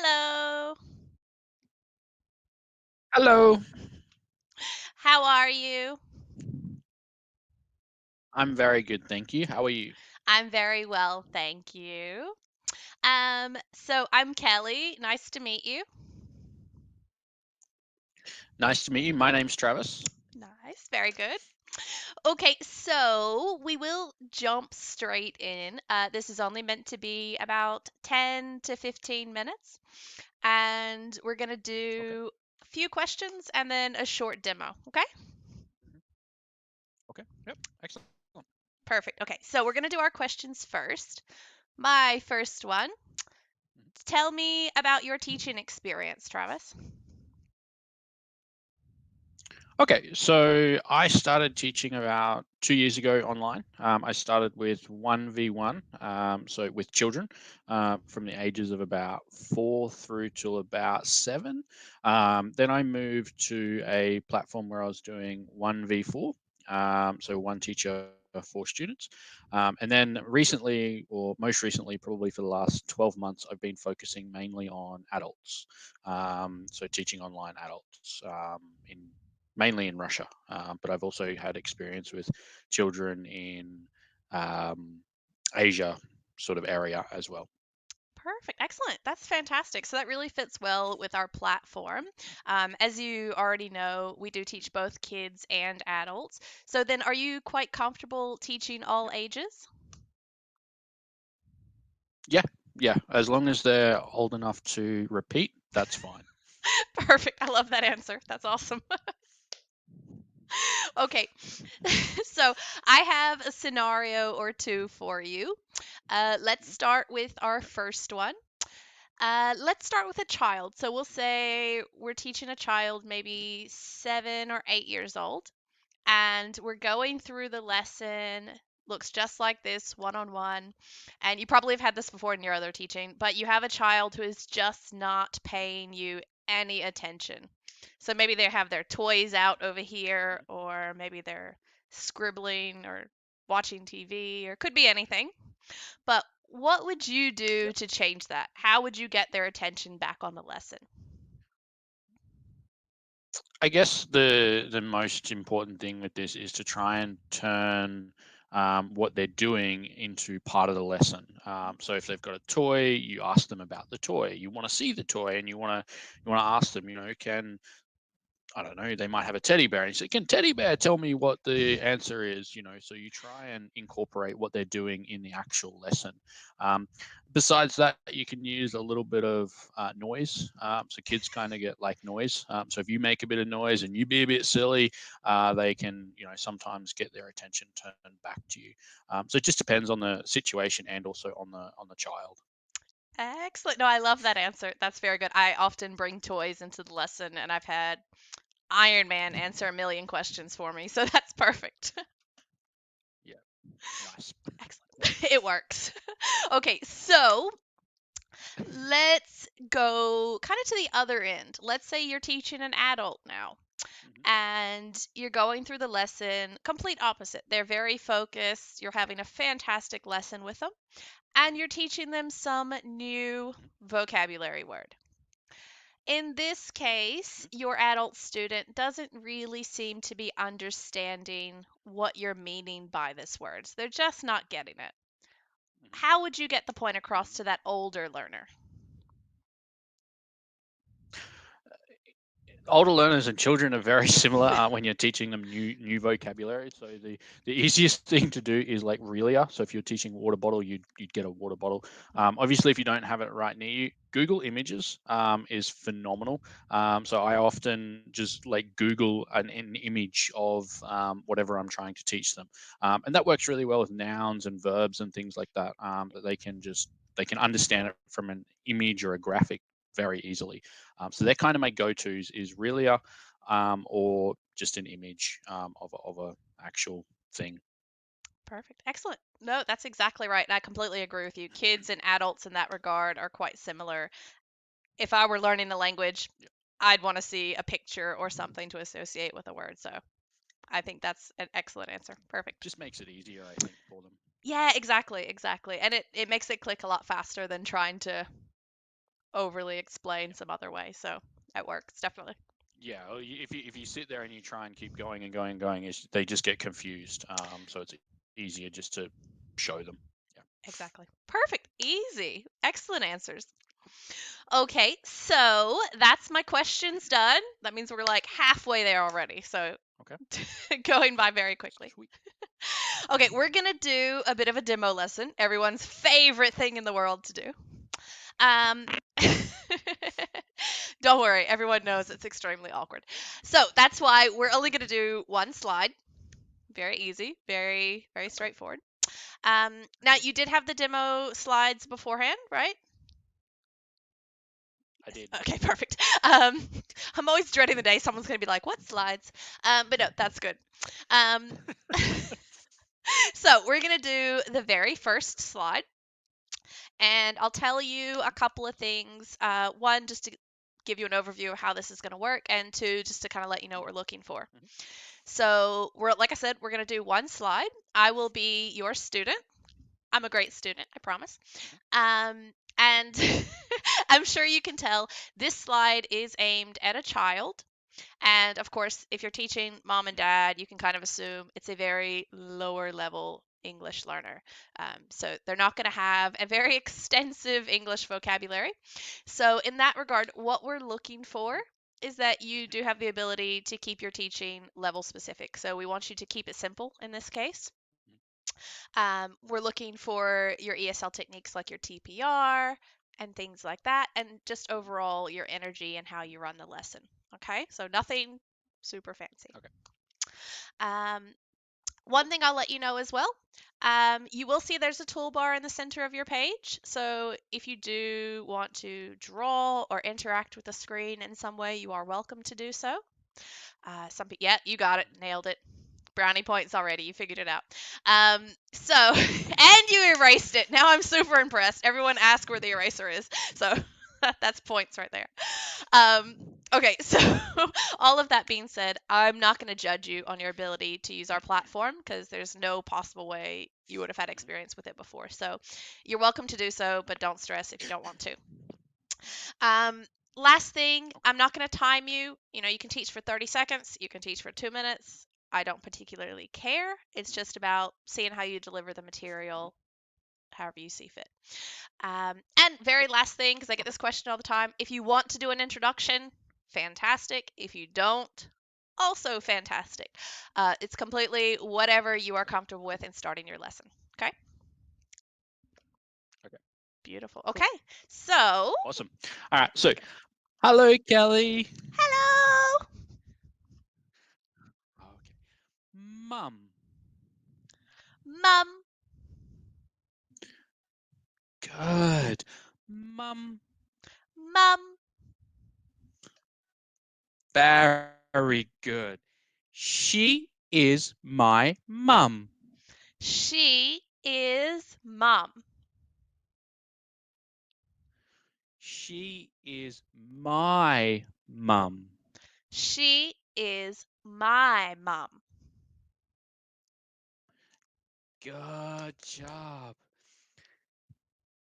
Hello. Hello, How are you? I'm very good, thank you. How are you? I'm very well, thank you. So I'm Kelly. Nice to meet you. Nice to meet you. My name's Travis. Nice, very good. Okay, so we will jump straight in. This is only meant to be about 10 to 15 minutes, and we're going to Okay. do a few questions and then a short demo, okay? Mhm. Okay. Yep. Excellent. Perfect. Okay, so we're going to do our questions first. My first one. Mhm. Tell me about your teaching experience, Travis. Okay, so I started teaching about 2 years ago online. I started with 1v1, so with children from the ages of about 4 through till about 7. Then I moved to a platform where I was doing 1v4, so one teacher, 4 students. And then recently, or most recently, probably for the last 12 months, I've been focusing mainly on adults. So teaching online adults in mainly in Russia, but I've also had experience with children in um, Asia sort of area as well. Perfect. Excellent. That's fantastic. So that really fits well with our platform. As you already know, we do teach both kids and adults. So then, are you quite comfortable teaching all Yep. ages? Yeah, yeah. As long as they're old enough to repeat, that's fine. Perfect. I love that answer. That's awesome. Okay. So I have a scenario or two for you. Let's Mhm. start with our first one. Let's start with a child. So we'll say we're teaching a child maybe 7 or 8 years old, and we're going through the lesson. Looks just like this, one on one. And you probably have had this before in your other teaching, but you have a child who is just not paying you any attention. So maybe they have their toys out over here, Mhm. or maybe they're scribbling or watching TV, or could be anything. But what would you do Yep. to change that? How would you get their attention back on the lesson? I guess the most important thing with this is to try and turn what they're doing into part of the lesson. So if they've got a toy, you ask them about the toy. You want to see the toy, and you want to ask them. Can I don't know, they might have a teddy bear and you say, can teddy bear tell me what the answer is? So you try and incorporate what they're doing in the actual lesson. Um, Besides that, you can use a little bit of noise. So kids kind of get like noise. So if you make a bit of noise and you be a bit silly, they can, sometimes get their attention turned back to you. So it just depends on the situation and also on the child. Excellent. No, I love that answer. That's very good. I often bring toys into the lesson, and I've had Iron Man answer a million questions for me, so that's perfect. Yeah, nice. Excellent. It works. Okay, so let's go kind of to the other end. Let's say you're teaching an adult now, Mhm. and you're going through the lesson complete opposite. They're very focused. You're having a fantastic lesson with them, and you're teaching them some new vocabulary word. In this case, Mhm. your adult student doesn't really seem to be understanding what you're meaning by this word. So they're just not getting it. Mhm. How would you get the point across Mhm. to that older learner? Older learners and children are very similar when you're teaching them new vocabulary. So the easiest thing to do is like realia. So if you're teaching water bottle, you'd get a water bottle. Obviously, if you don't have it right near you, Google Images is phenomenal. So I often just like Google an image of whatever I'm trying to teach them, and that works really well with nouns and verbs and things like that. That they can understand it from an image or a graphic very easily. So they're kind of my go-tos is Realia or just an image of a actual thing. Perfect. Excellent. No, that's exactly right. And I completely agree with you. Kids and adults in that regard are quite similar. If I were learning a language, Yeah. I'd want to see a picture or something to associate with a word. So I think that's an excellent answer. Perfect. Just makes it easier, I think, for them. Yeah, exactly, exactly. And it makes it click a lot faster than trying to overly explain some other way. So that works definitely. Yeah, if you sit there and you try and keep going and going and going, they just get confused. So it's easier just to show them. Yeah. Exactly. Perfect. Easy. Excellent answers. Okay, so that's my questions done. That means we're like halfway there already. So Okay. going by very quickly. Sweet. Okay, we're going to do a bit of a demo lesson. Everyone's favorite thing in the world to do. Um, don't worry, everyone knows it's extremely awkward. So that's why we're only going to do one slide. Very easy, very, very straightforward. Now, you did have the demo slides beforehand, right? I did. Okay, perfect. I'm always dreading the day someone's going to be like, what slides? But no, that's good. Um, so we're going to do the very first slide. And I'll tell you a couple of things. One, just to give you an overview of how this is going to work, and two, just to kind of let you know what we're looking for. Mhm. So like I said, we're going to do one slide. I will be your student. I'm a great student, I promise. And I'm sure you can tell this slide is aimed at a child. And of course, if you're teaching mom and dad, you can kind of assume it's a very lower level English learner. So they're not going to have a very extensive English vocabulary. So, in that regard, what we're looking for is that you do have the ability to keep your teaching level specific. So, we want you to keep it simple in this case. We're looking for your ESL techniques like your TPR and things like that, and just overall your energy and how you run the lesson. Okay, so nothing super fancy. Okay. Um, one thing I'll let you know as well, you will see there's a toolbar in the center of your page. So if you do want to draw or interact with the screen in some way, you are welcome to do so. Yeah, you got it, nailed it. Brownie points already. You figured it out. And you erased it. Now I'm super impressed. Everyone ask where the eraser is. So that's points right there. Okay, so all of that being said, I'm not going to judge you on your ability to use our platform because there's no possible way you would have had experience with it before. So you're welcome to do so, but don't stress if you don't want to. Last thing, I'm not going to time you. You can teach for 30 seconds, you can teach for 2 minutes. I don't particularly care. It's just about seeing how you deliver the material however you see fit. And very last thing, because I get this question all the time, if you want to do an introduction, fantastic. If you don't, also fantastic. It's completely whatever you are comfortable with in starting your lesson. Okay? Okay. Beautiful. Okay, so. Awesome. All right. So, hello, Kelly. Hello. Okay. Mum. Mum. Good. Mum. Mum. Very good. She is my mum. She is mom. She is my mum. She is my mom. Good job.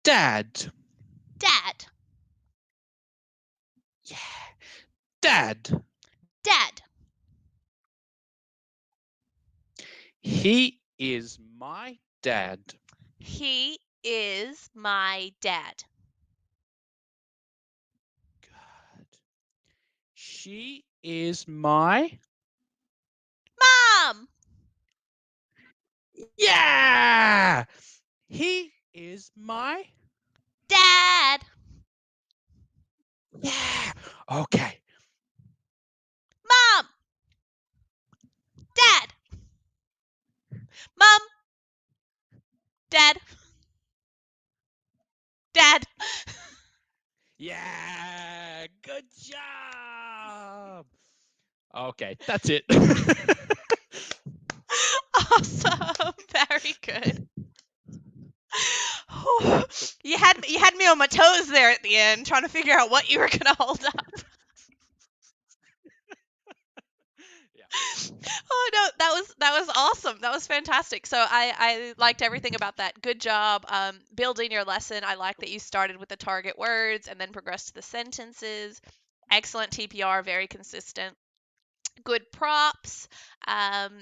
Dad. Dad. Yeah. Dad. Dad. He is my dad. He is my dad. Good. She is my. Mom. Yeah. He is my. Dad. Yeah. Okay. Mom. Dad. Mom. Dad. Dad. Yeah. Good job. Okay, that's it. Awesome. Very good. You had me on my toes there at the end, trying to figure out what you were gonna hold up. Oh no, that was awesome. That was fantastic. So I liked everything about that. Good job building your lesson. I like that you started with the target words and then progressed to the sentences. Excellent TPR, very consistent. Good props, um,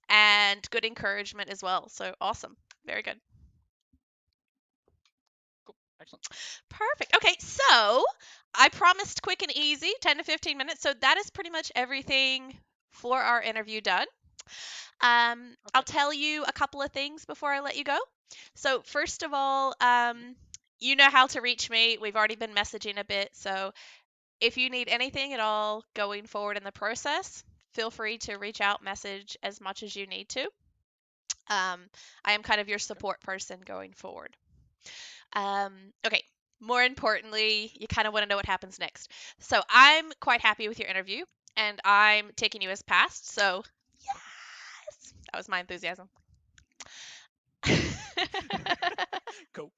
and good encouragement as well. So awesome. Very good. Cool. Excellent. Perfect. Okay, so I promised quick and easy, 10 to 15 minutes. So that is pretty much everything for our interview done. I'll Okay. tell you a couple of things before I let you go. So, first of all, you know how to reach me. We've already been messaging a bit. So, if you need anything at all going forward in the process, feel free to reach out, message as much as you need to. I am kind of your Okay. support person going forward. Okay, more importantly, you kind of want to know what happens next. So, I'm quite happy with your interview and I'm taking you as passed. So, yes, that was my enthusiasm. Cool.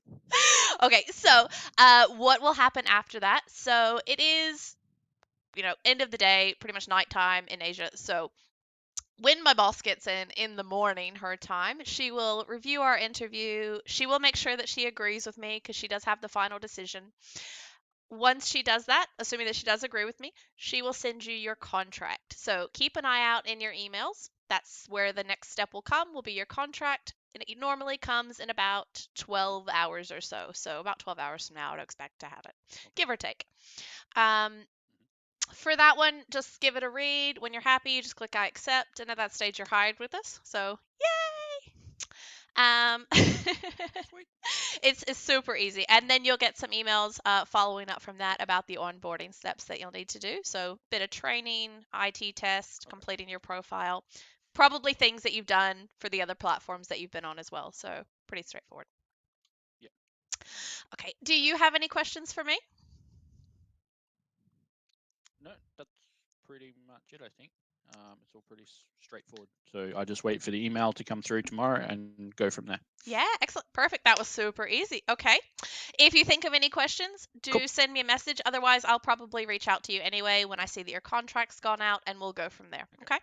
Okay, so what will happen after that? So it is, end of the day, pretty much nighttime in Asia. So when my boss gets in the morning, her time, she will review our interview. She will make sure that she agrees with me because she does have the final decision. Once she does that, assuming that she does agree with me, she will send you your contract. So keep an eye out in your emails. That's where the next step will be your contract. And it normally comes in about 12 hours or so. So about 12 hours from now, I'd expect to have it, Okay. give or take. Um, for that one, just give it a read. When you're happy, you just click I accept. And at that stage, you're hired with us. So, yay! Sweet. It's super easy. And then you'll get some emails following up from that about the onboarding steps that you'll need to do. So, bit of training, IT test, Okay. completing your profile, probably things that you've done for the other platforms that you've been on as well. So, pretty straightforward. Yeah. Okay. Do Cool. you have any questions for me? No, that's pretty much it, I think. It's all pretty straightforward. So I just wait for the email to come through tomorrow and go from there. Yeah, excellent. Perfect. That was super easy. Okay. If you think of any questions, Cool. do send me a message. Otherwise, I'll probably reach out to you anyway when I see that your contract's gone out and we'll go from there. Okay. Okay?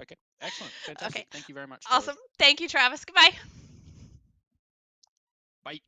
Okay. Excellent. Okay. Fantastic. Thank you very much, Kelly. Awesome. Thank you, Travis. Goodbye. Bye.